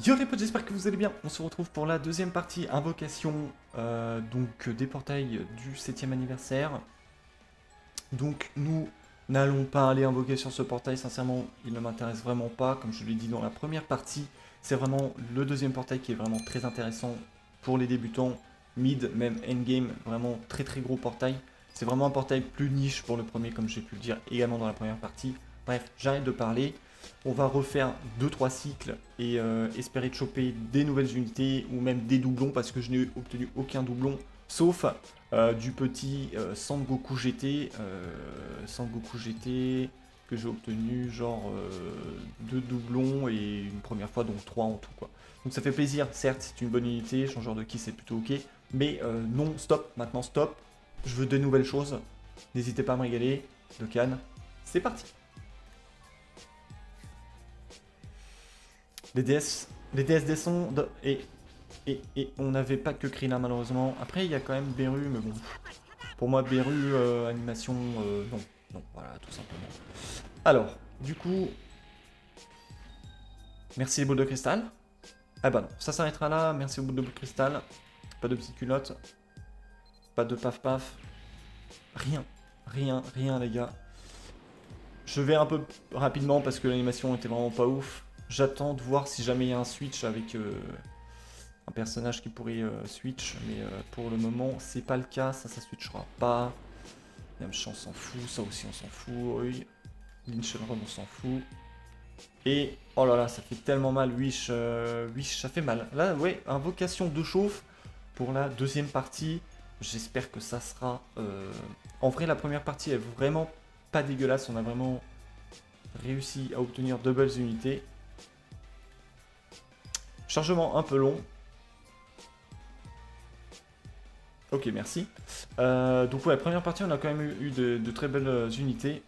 Yo les potes, j'espère que vous allez bien. On se retrouve pour la deuxième partie, invocation donc des portails du 7e anniversaire. Donc nous n'allons pas aller invoquer sur ce portail, sincèrement il ne m'intéresse vraiment pas. Comme je l'ai dit dans la première partie, c'est vraiment le deuxième portail qui est vraiment très intéressant pour les débutants, mid, même endgame, vraiment très très gros portail. C'est vraiment un portail plus niche pour le premier, comme j'ai pu le dire également dans la première partie. Bref, j'arrête de parler. On va refaire 2-3 cycles et espérer de choper des nouvelles unités ou même des doublons parce que je n'ai obtenu aucun doublon sauf du petit Sangoku GT. Sangoku GT que j'ai obtenu genre 2 doublons et une première fois donc 3 en tout quoi. Donc ça fait plaisir, certes c'est une bonne unité, changeur de ki c'est plutôt ok, mais non stop, maintenant stop, je veux de nouvelles choses, n'hésitez pas à me régaler, de Cannes, c'est parti. Les DS descendent et on n'avait pas que Krillin malheureusement. Après il y a quand même Beru, mais bon. Pour moi Beru, animation, non. Non, voilà, tout simplement. Alors, du coup... Merci les boules de cristal. Ah bah non, ça s'arrêtera là, merci aux boules de cristal. Pas de petites culottes. Pas de paf paf. Rien, rien les gars. Je vais un peu rapidement parce que l'animation était vraiment pas ouf. J'attends de voir si jamais il y a un switch avec un personnage qui pourrait switch, mais pour le moment c'est pas le cas, ça switchera pas. Yamcha on s'en fout, ça aussi on s'en fout, oui. Shenron on s'en fout. Et oh là là, ça fait tellement mal, Wish, Wish ça fait mal. Là ouais, invocation de chauffe pour la deuxième partie. J'espère que ça sera... En vrai la première partie est vraiment pas dégueulasse, on a vraiment réussi à obtenir doubles unités. Chargement un peu long. Ok, merci. Donc ouais, première partie, on a quand même eu de très belles unités.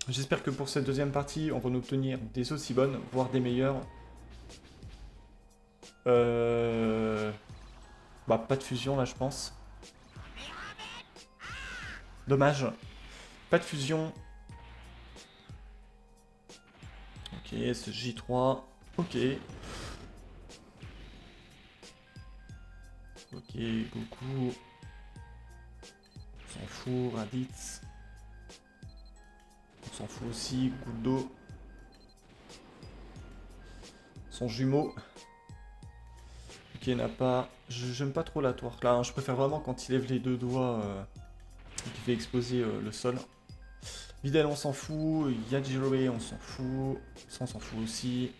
J'espère que pour cette deuxième partie, on va en obtenir des aussi bonnes, voire des meilleures. Bah, pas de fusion là, je pense. Dommage. Pas de fusion. Ok, ce J3. Ok. Ok, Goku. On s'en fout, Raditz. On s'en fout aussi, goutte d'eau. Son jumeau. Ok, n'a pas. J'aime pas trop la toile là, hein. Je préfère vraiment quand il lève les deux doigts qui fait exploser le sol. Videl, on s'en fout. Yajirobe, on s'en fout. Ça, on s'en fout aussi.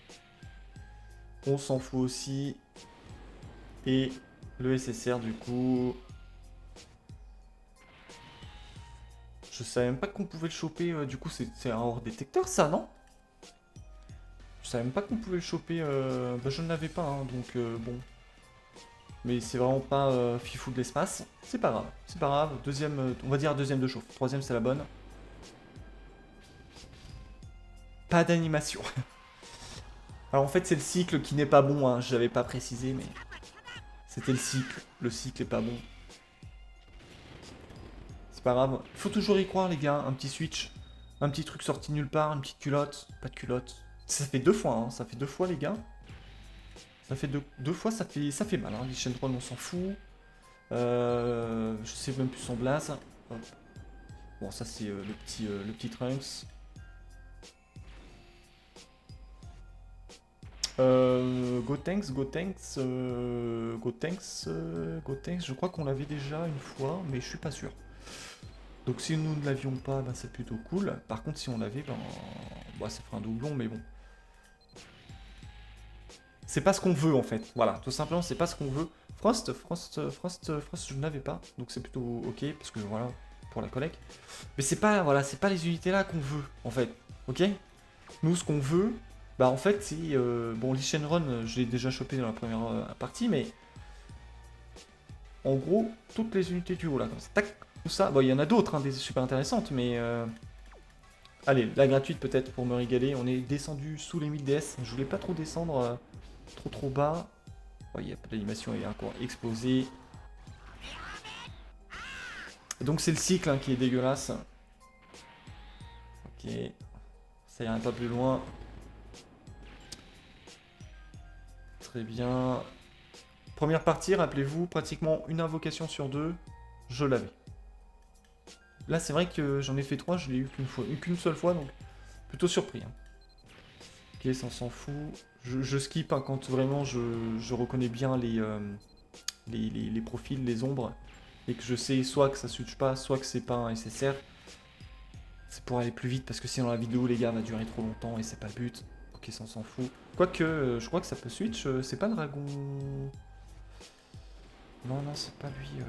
On s'en fout aussi. Et le SSR, du coup. Je savais même pas qu'on pouvait le choper. Du coup, c'est un hors détecteur, ça, non? Je savais même pas qu'on pouvait le choper. Bah, je ne l'avais pas, hein, donc bon. Mais c'est vraiment pas fifou de l'espace. C'est pas grave. C'est pas grave. Deuxième, on va dire deuxième de chauffe. Troisième, c'est la bonne. Pas d'animation. Alors en fait, c'est le cycle qui n'est pas bon, hein. Je l'avais pas précisé, mais c'était le cycle. Le cycle est pas bon. C'est pas grave. Il faut toujours y croire, les gars. Un petit switch. Un petit truc sorti nulle part. Une petite culotte. Pas de culotte. Ça fait 2 fois, hein. Ça fait 2 fois, les gars. Ça fait deux fois, ça fait mal. Hein. Les Shenron, on s'en fout. Je sais même plus son blaze. Hop. Bon, ça c'est le petit Trunks. Gotenks, je crois qu'on l'avait déjà une fois, mais je suis pas sûr. Donc si nous ne l'avions pas, ben, c'est plutôt cool. Par contre, si on l'avait, ben, bah, ça ferait un doublon, mais bon. C'est pas ce qu'on veut en fait. Voilà, tout simplement, c'est pas ce qu'on veut. Frost, je ne l'avais pas, donc c'est plutôt ok parce que voilà pour la collecte. Mais c'est pas, voilà, c'est pas les unités là qu'on veut en fait, ok. Nous, ce qu'on veut, bah en fait, c'est bon, Lee Shenron, je l'ai déjà chopé dans la première partie, mais en gros, toutes les unités du haut là, comme ça, tac, tout ça. Bon, il y en a d'autres, hein, des super intéressantes, mais allez, la gratuite peut-être pour me régaler. On est descendu sous les 1000 DS. Je voulais pas trop descendre trop bas. Ouais, l'animation est encore explosée. Donc c'est le cycle hein, qui est dégueulasse. Ok. Ça ira pas plus loin. Très bien. Première partie, rappelez-vous, pratiquement une invocation sur 2, je l'avais. Là, c'est vrai que j'en ai fait 3, je l'ai eu qu'une seule fois, donc plutôt surpris. Hein. Ok, ça on s'en fout. Je skip hein, quand vraiment je reconnais bien les profils, les ombres, et que je sais soit que ça switch pas, soit que c'est pas un SSR. C'est pour aller plus vite, parce que sinon la vidéo, les gars, va durer trop longtemps, et c'est pas le but. Ok, ça on s'en fout. Quoique, je crois que ça peut switch, c'est pas Dragon... Non, non, c'est pas lui.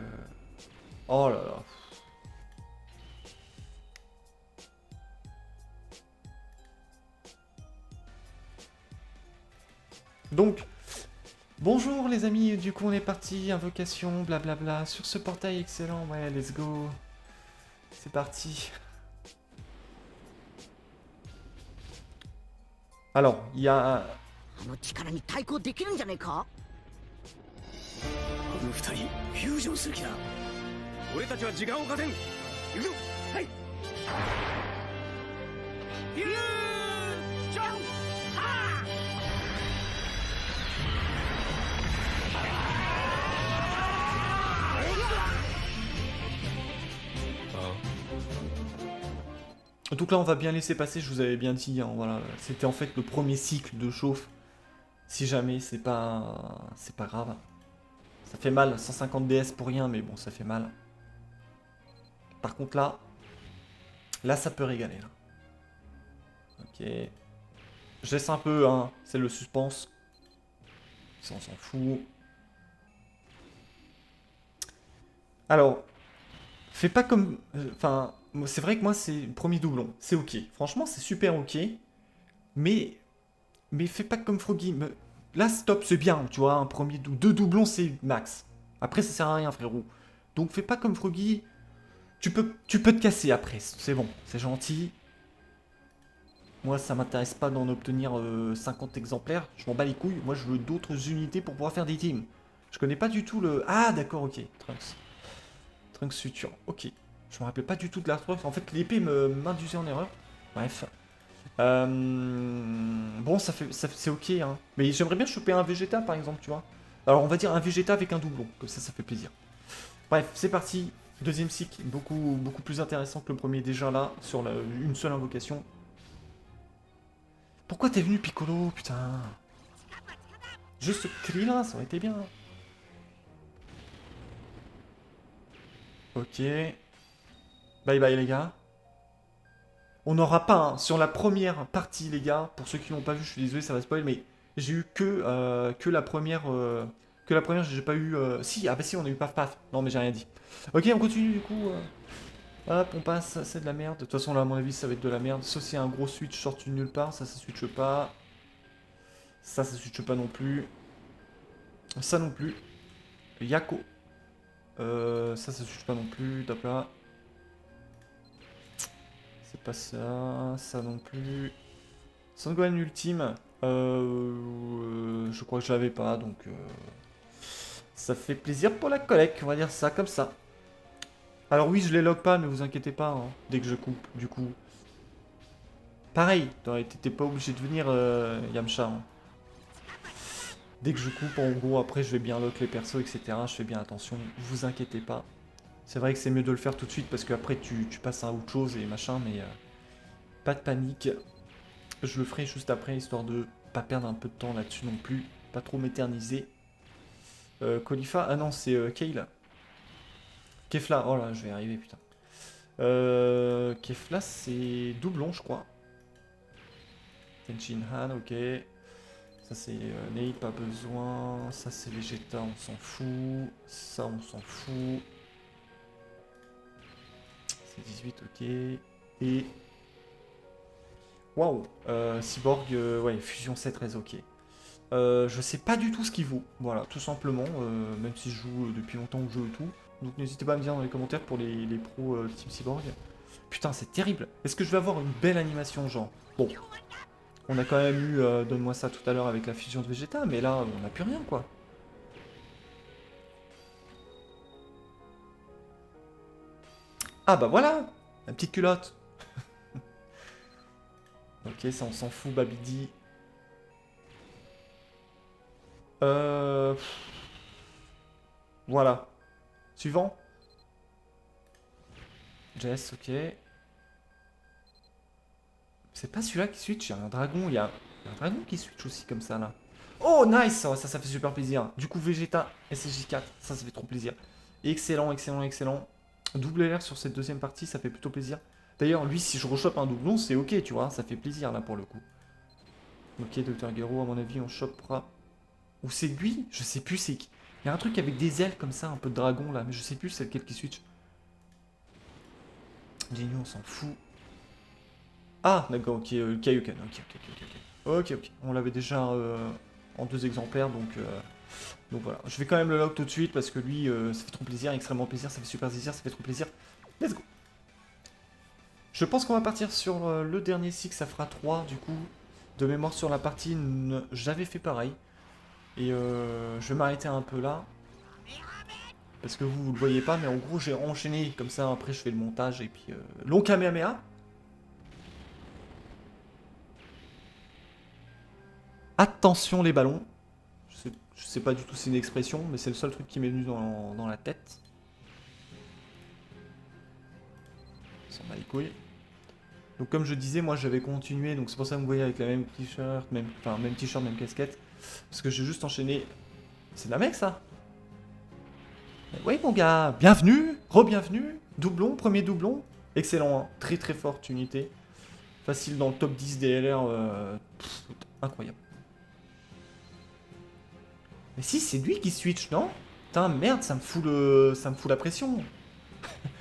Oh là là. Donc, bonjour les amis, du coup on est parti, invocation, blablabla, sur ce portail excellent, ouais, let's go. C'est parti. Alors, il y a... あの力に対抗できるんじゃねえか。あの二人フュージョンする気だ。俺たちは時間を勝てん。行くぞ。はい。フュージョンハー。 Donc là on va bien laisser passer, je vous avais bien dit, hein, voilà. C'était en fait le premier cycle de chauffe. Si jamais, c'est pas grave. Ça fait mal, 150 DS pour rien, mais bon, ça fait mal. Par contre là ça peut régaler. Là. Ok. Je laisse un peu, hein, c'est le suspense. Ça on s'en fout. Alors, fais pas comme... Enfin, c'est vrai que moi c'est le premier doublon, c'est ok. Franchement c'est super ok. Mais fais pas comme Froggy. Là, stop, c'est bien, tu vois, un premier deux doublons, c'est max. Après, ça sert à rien, frérot. Donc, fais pas comme Froggy. Tu peux te casser après, c'est bon, c'est gentil. Moi, ça m'intéresse pas d'en obtenir 50 exemplaires. Je m'en bats les couilles. Moi, je veux d'autres unités pour pouvoir faire des teams. Je connais pas du tout le... Ah, d'accord, ok. Trunks. Trunks Future, ok. Je me rappelle pas du tout de l'artwork. En fait, l'épée m'induisait en erreur. Bref. Bon, c'est ok, hein. Mais j'aimerais bien choper un Vegeta, par exemple, tu vois. Alors, on va dire un Vegeta avec un doublon. Comme ça fait plaisir. Bref, c'est parti. Deuxième cycle, beaucoup plus intéressant que le premier déjà là, sur une seule invocation. Pourquoi t'es venu, Piccolo, putain? Juste ce cri là, ça aurait été bien. Ok. Bye bye, les gars. On n'aura pas, hein, sur la première partie, les gars, pour ceux qui l'ont pas vu, je suis désolé, ça va spoil, mais j'ai eu que la première... que la première, j'ai pas eu... Si, ah bah si, on a eu paf paf. Non, mais j'ai rien dit. Ok, on continue du coup. Hop, on passe, c'est de la merde. De toute façon, là, à mon avis, ça va être de la merde. Sauf s'il y a un gros switch sorti de nulle part, ça switche pas. Ça switche pas non plus. Ça non plus. Yako. Ça switch pas non plus. Top là. C'est pas ça. Ça non plus. Sangohan ultime. Je crois que je l'avais pas, donc... ça fait plaisir pour la collecte, on va dire ça comme ça. Alors oui, je les log pas, mais vous inquiétez pas, hein, dès que je coupe, du coup. Pareil, t'es pas obligé de venir, Yamcha. Hein. Dès que je coupe, en gros, après, je vais bien lock les persos, etc. Je fais bien attention, vous inquiétez pas. C'est vrai que c'est mieux de le faire tout de suite, parce qu'après, tu passes à autre chose et machin, mais... pas de panique. Je le ferai juste après, histoire de pas perdre un peu de temps là-dessus non plus. Pas trop m'éterniser. Khalifa, ah non, c'est Kayla. Kefla, oh là, je vais y arriver, putain. Kefla, c'est doublon, je crois. Tenshin Han, ok. Ça, c'est Nate, pas besoin. Ça, c'est Vegeta, on s'en fout. Ça, on s'en fout. C'est 18, ok. Et... Waouh, Cyborg, ouais, Fusion 7, très ok. Je sais pas du tout ce qu'il vaut, voilà, tout simplement, même si je joue depuis longtemps au jeu et tout. Donc n'hésitez pas à me dire dans les commentaires pour les pros Team Cyborg. Putain, c'est terrible. Est-ce que je vais avoir une belle animation, genre? Bon, on a quand même eu Donne-moi ça tout à l'heure avec la fusion de Vegeta, mais là, on n'a plus rien, quoi. Ah bah voilà, la petite culotte. Ok, ça on s'en fout, Babidi. Euh... Voilà. Suivant. Jess, ok. C'est pas celui-là qui switch, il y a un dragon, il y a un dragon qui switch aussi comme ça là. Oh nice, oh, ça fait super plaisir. Du coup Vegeta, SSJ4, ça fait trop plaisir. Excellent, excellent, excellent. Double LR sur cette deuxième partie, ça fait plutôt plaisir. D'ailleurs, lui, si je rechoppe un doublon, c'est ok, tu vois, ça fait plaisir là pour le coup. Ok, Dr Gero, à mon avis, on chopera. Ou c'est lui? Je sais plus, c'est... Il y a un truc avec des ailes comme ça, un peu de dragon là, mais je sais plus c'est lequel qui switch. Genyu, on s'en fout. Ah, d'accord, ok, Kaioken, ok. On l'avait déjà en 2 exemplaires, donc voilà. Je vais quand même le lock tout de suite parce que lui, ça fait trop plaisir, extrêmement plaisir, ça fait super plaisir, ça fait trop plaisir. Let's go. Je pense qu'on va partir sur le dernier cycle, ça fera 3 du coup. De mémoire sur la partie, j'avais fait pareil. Et je vais m'arrêter un peu là. Parce que vous le voyez pas, mais en gros j'ai enchaîné comme ça, après je fais le montage et puis... long Kamehameha. Attention les ballons. Je sais pas du tout si c'est une expression, mais c'est le seul truc qui m'est venu dans la tête. On s'en bat les couilles. Donc comme je disais, moi j'avais continué, donc c'est pour ça que vous voyez avec la même t-shirt, même t-shirt, même casquette. Parce que j'ai juste enchaîné... C'est de la mec ça? Oui mon gars, bienvenue, re-bienvenue, doublon, premier doublon. Excellent, hein. Très très forte unité. Facile dans le top 10 des LR, incroyable. Mais si, c'est lui qui switch, non? Putain, merde, ça me fout la pression.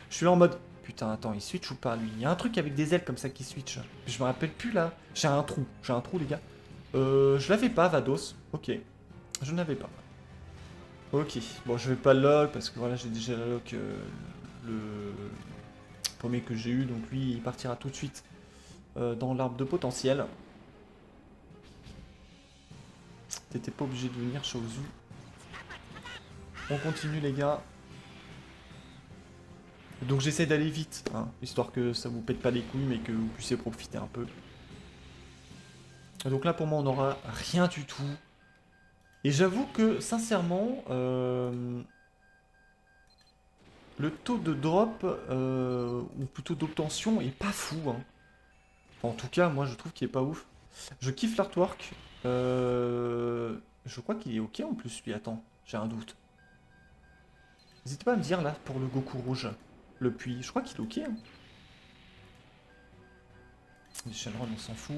Je suis là en mode, putain, attends, il switch ou pas, lui? Il y a un truc avec des ailes comme ça qui switch. Je me rappelle plus, là. J'ai un trou, les gars. Je l'avais pas, Vados. Ok, je n'avais pas. Ok, bon, je vais pas le lock, parce que voilà, j'ai déjà le lock, le premier que j'ai eu, donc lui, il partira tout de suite dans l'arbre de potentiel. T'étais pas obligé de venir, Shozu. On continue, les gars. Donc j'essaie d'aller vite, hein, histoire que ça vous pète pas les couilles, mais que vous puissiez profiter un peu. Donc là, pour moi, on n'aura rien du tout. Et j'avoue que, sincèrement, le taux de drop, ou plutôt d'obtention, est pas fou. Hein. Enfin, en tout cas, moi, je trouve qu'il est pas ouf. Je kiffe l'artwork. Je crois qu'il est ok en plus, lui. Attends, j'ai un doute. N'hésitez pas à me dire, là, pour le Goku rouge. Le puits. Je crois qu'il est ok. Hein. Les Shenron, on s'en fout.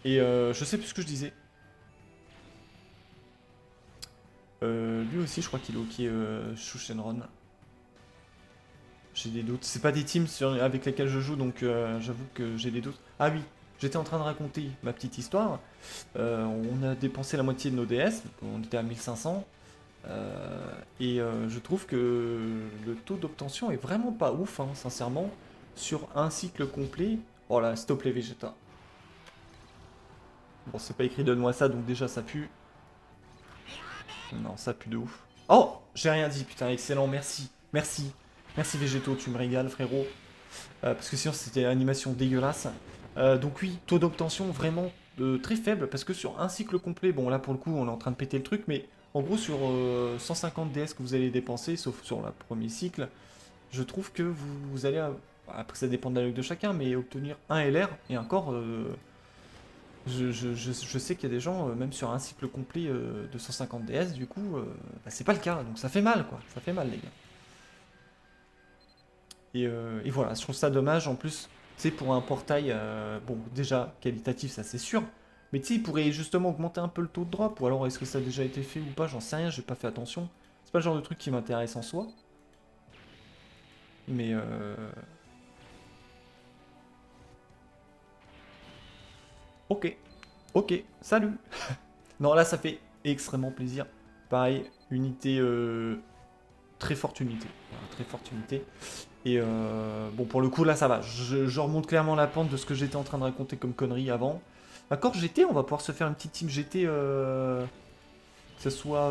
Et je sais plus ce que je disais. Lui aussi, je crois qu'il est ok, Shu Shenron. J'ai des doutes. C'est pas des teams avec lesquels je joue, donc j'avoue que j'ai des doutes. Ah oui, j'étais en train de raconter ma petite histoire. On a dépensé la moitié de nos DS, donc on était à 1500. Et je trouve que le taux d'obtention est vraiment pas ouf, hein, sincèrement. Sur un cycle complet. Oh là, stop les Vegeta. Bon, c'est pas écrit donne-moi ça, donc déjà ça pue. Non, ça pue de ouf. Oh, j'ai rien dit, putain, excellent, merci. Merci. Merci Végéto, tu me régales, frérot. Parce que sinon, c'était une animation dégueulasse. Donc oui, taux d'obtention vraiment très faible, parce que sur un cycle complet, bon là pour le coup, on est en train de péter le truc, mais en gros, sur 150 DS que vous allez dépenser, sauf sur le premier cycle, je trouve que vous allez... Après, ça dépend de la luck de chacun, mais obtenir un LR, et encore... Je sais qu'il y a des gens, même sur un cycle complet de 150 DS, du coup, bah, c'est pas le cas, donc ça fait mal, quoi. Ça fait mal, les gars. Et voilà, je trouve ça dommage, en plus, tu sais, pour un portail, bon, déjà, qualitatif, ça c'est sûr, mais tu sais, il pourrait justement augmenter un peu le taux de drop, ou alors est-ce que ça a déjà été fait ou pas, j'en sais rien, j'ai pas fait attention. C'est pas le genre de truc qui m'intéresse en soi. Mais ok. Ok, salut. Non, là, ça fait extrêmement plaisir. Pareil, unité, très forte unité. Voilà, très forte unité. Et bon, pour le coup, là, ça va. Je remonte clairement la pente de ce que j'étais en train de raconter comme connerie avant. D'accord, GT, on va pouvoir se faire une petite team GT, que ce soit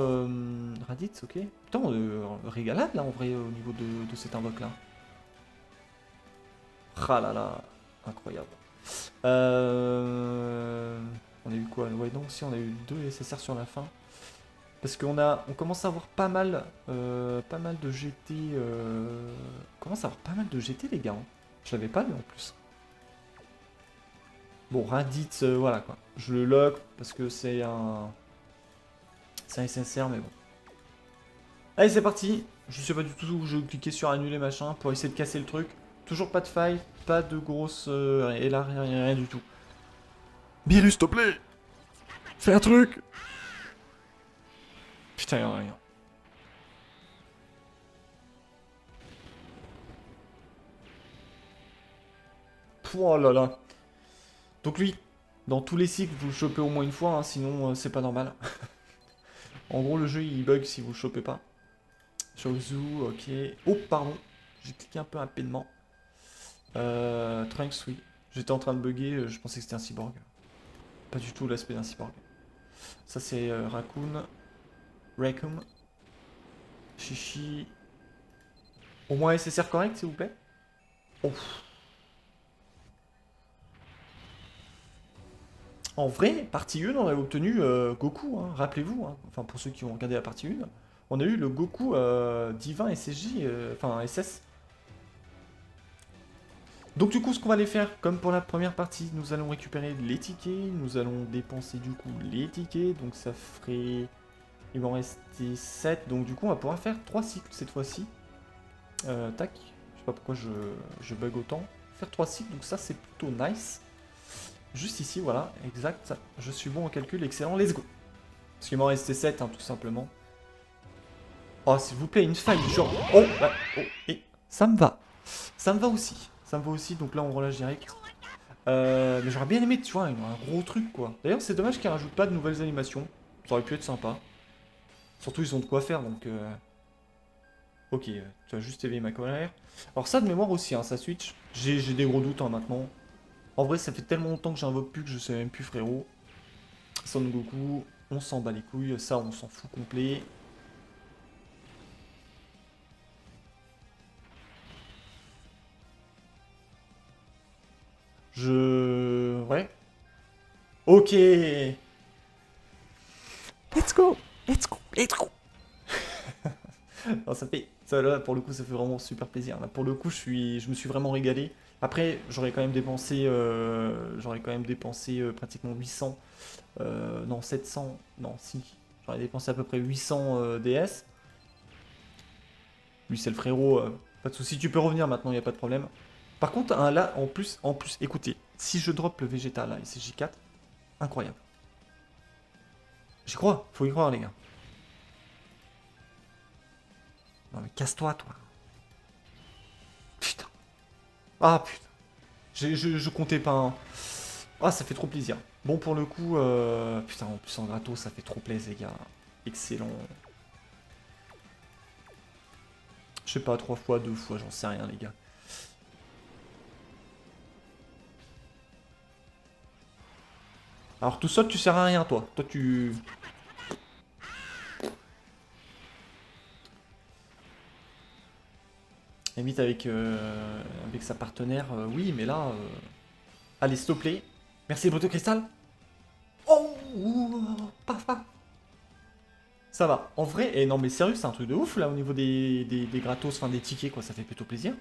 Raditz, ok. Putain, régalade, là, en vrai, au niveau de cet invoque-là. Ah là là, incroyable. On a eu quoi? Ouais, non, si, on a eu 2 SSR sur la fin. Parce on commence à avoir pas mal de GT. On commence à avoir pas mal de GT, les gars. Hein. Je l'avais pas lu en plus. Bon, Raditz, voilà quoi. Je le lock parce que c'est un. C'est un SSR, mais bon. Allez, c'est parti. Je sais pas du tout où je cliquais sur annuler machin pour essayer de casser le truc. Toujours pas de faille, pas de grosse. Et là, rien du tout. Beerus, s'il te plaît! Fais un truc! Putain, y'a rien. Oh là là. Donc lui, dans tous les cycles, vous le chopez au moins une fois, hein, sinon c'est pas normal. En gros, le jeu il bug si vous le chopez pas. Shozu, ok. Oh, pardon. J'ai cliqué un peu rapidement. Trunks, oui. J'étais en train de bugger, je pensais que c'était un cyborg. Pas du tout l'aspect d'un cyborg. Ça c'est Raccoon. Raccoon. Chichi. Au moins SSR correct, s'il vous plaît. Oh. En vrai, partie 1, on avait obtenu Goku, hein, rappelez-vous. Hein. Enfin, pour ceux qui ont regardé la partie 1, on a eu le Goku divin SSJ, enfin SS. Donc du coup, ce qu'on va aller faire, comme pour la première partie, nous allons récupérer les tickets, nous allons dépenser du coup les tickets, donc ça ferait... Il va en rester 7, donc du coup, on va pouvoir faire 3 cycles cette fois-ci. Tac, je sais pas pourquoi je bug autant. Faire 3 cycles, donc ça c'est plutôt nice. Juste ici, voilà, exact. Je suis bon en calcul, excellent, let's go. Parce qu'il m'en restait 7, hein, tout simplement. Oh, s'il vous plaît, une faille, genre... Oh, bah, oh, et ça me va. Ça me va aussi. Ça me va aussi, donc là, on relâche direct. Mais j'aurais bien aimé, tu vois, un gros truc, quoi. D'ailleurs, c'est dommage qu'ils rajoutent pas de nouvelles animations. Ça aurait pu être sympa. Surtout, ils ont de quoi faire, donc... Ok, tu as juste éveillé ma colère. Alors ça, de mémoire aussi, hein, ça switch. J'ai des gros doutes, hein, maintenant. En vrai, ça fait tellement longtemps que j'invoque plus que je sais même plus, frérot. Son Goku, on s'en bat les couilles. Ça, on s'en fout complet. Ouais. Ok. Let's go. Let's go. Let's go. Non, ça fait... Ça, là, pour le coup, ça fait vraiment super plaisir. Là, pour le coup, je me suis vraiment régalé. Après, j'aurais quand même dépensé, pratiquement 800. Non, 700. Non, si. J'aurais dépensé à peu près 800 DS. Lui, c'est le frérot. Pas de souci. Tu peux revenir maintenant, il n'y a pas de problème. Par contre, là, en plus, écoutez, si je drop le Vegeta là, et c'est J4, incroyable. J'y crois, faut y croire, les gars. Non, mais casse-toi, toi. Putain. Ah, putain. Je comptais pas. Hein. Ah, ça fait trop plaisir. Bon, pour le coup, putain, en plus en gratos, ça fait trop plaisir, les gars. Excellent. Je sais pas, 3 fois, 2 fois, j'en sais rien, les gars. Alors, tout seul, tu sers à rien, toi. Toi, tu... Limite avec sa partenaire, oui, mais là... Allez, s'il te plaît. Merci, Brutto Cristal. Oh, paf, paf. Ça va. En vrai, et non, mais sérieux, c'est un truc de ouf, là, au niveau des gratos, enfin, des tickets, quoi. Ça fait plutôt plaisir.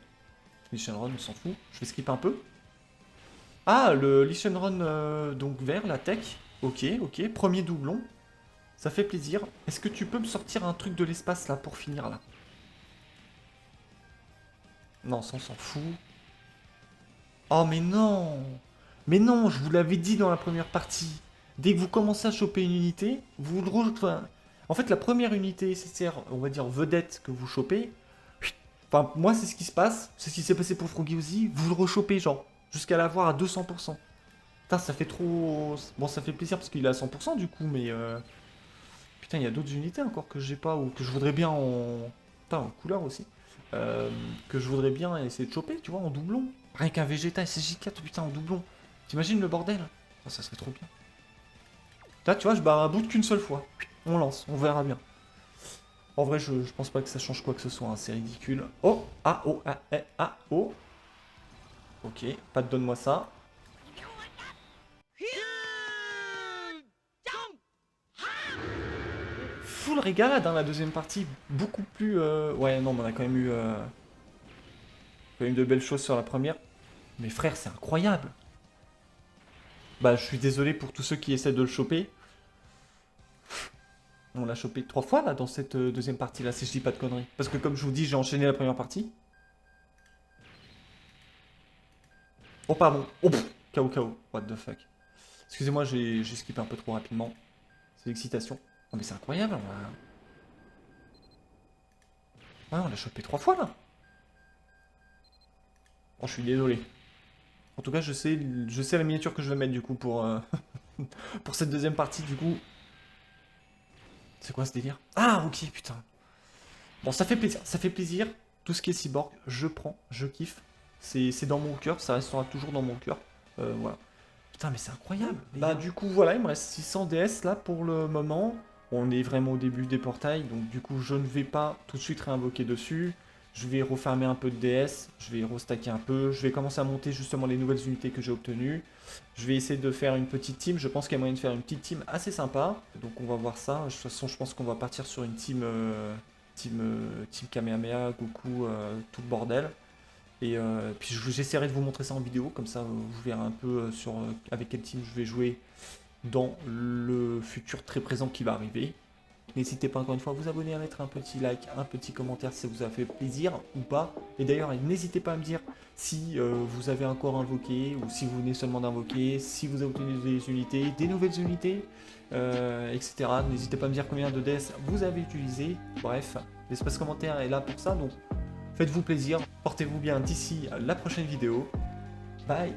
Lichen Run, on s'en fout. Je vais skip un peu. Ah, le Lichen Run, donc, vert, la tech. Ok, ok. Premier doublon. Ça fait plaisir. Est-ce que tu peux me sortir un truc de l'espace, là, pour finir, là? Non, ça, on s'en fout. Oh, mais non! Mais non, je vous l'avais dit dans la première partie. Dès que vous commencez à choper une unité, vous le enfin, en fait, la première unité SSR, on va dire vedette que vous chopez, enfin, moi, c'est ce qui se passe. C'est ce qui s'est passé pour Froggy aussi. Vous le rechopez, genre, jusqu'à l'avoir à 200%. Putain, ça fait trop... Bon, ça fait plaisir parce qu'il est à 100% du coup, mais... Putain, il y a d'autres unités encore que j'ai pas ou que je voudrais bien en... Putain, en couleur aussi. Que je voudrais bien essayer de choper, tu vois, en doublon. Rien qu'un Vegeta SSJ4, putain, en doublon. T'imagines le bordel? Oh, ça serait trop bien. Là, tu vois, je barre un bout qu'une seule fois. On lance, on verra bien. En vrai, je pense pas que ça change quoi que ce soit, hein, c'est ridicule. Oh, ah, oh, ah, eh, ah, oh. Ok, pas de donne-moi ça. full régalade dans la deuxième partie. Beaucoup plus... Ouais, non, mais on a quand même eu de belles choses sur la première. Mais frère, c'est incroyable. Bah, je suis désolé pour tous ceux qui essaient de le choper. On l'a chopé 3 fois, là, dans cette deuxième partie-là, si je dis pas de conneries. Parce que comme je vous dis, j'ai enchaîné la première partie. Oh, pardon. Oh, pff, KO. What the fuck. Excusez-moi, j'ai skippé un peu trop rapidement. C'est l'excitation. Oh, mais c'est incroyable. Ouais, on l'a chopé 3 fois, là. Oh, je suis désolé. En tout cas, je sais la miniature que je vais mettre, du coup, pour, pour cette deuxième partie, du coup. C'est quoi ce délire? Ah, ok, putain. Bon, ça fait plaisir. Tout ce qui est cyborg, je prends, je kiffe. C'est dans mon cœur, ça restera toujours dans mon cœur. Voilà. Putain, mais c'est incroyable. Bah, du coup, voilà, il me reste 600 DS là pour le moment. On est vraiment au début des portails, donc du coup, je ne vais pas tout de suite réinvoquer dessus. Je vais refarmer un peu de DS, je vais restacker un peu. Je vais commencer à monter justement les nouvelles unités que j'ai obtenues. Je vais essayer de faire une petite team. Je pense qu'il y a moyen de faire une petite team assez sympa. Donc on va voir ça. De toute façon, je pense qu'on va partir sur une team, team Kamehameha, Goku, tout le bordel. Et puis j'essaierai de vous montrer ça en vidéo. Comme ça, vous verrez un peu sur avec quelle team je vais jouer dans le futur très présent qui va arriver. N'hésitez pas encore une fois à vous abonner, à mettre un petit like, un petit commentaire si ça vous a fait plaisir ou pas. Et d'ailleurs, n'hésitez pas à me dire si vous avez encore invoqué ou si vous venez seulement d'invoquer, si vous avez obtenu des unités, des nouvelles unités, etc. N'hésitez pas à me dire combien de DS vous avez utilisé. Bref, l'espace commentaire est là pour ça, donc faites-vous plaisir, portez-vous bien d'ici à la prochaine vidéo. Bye!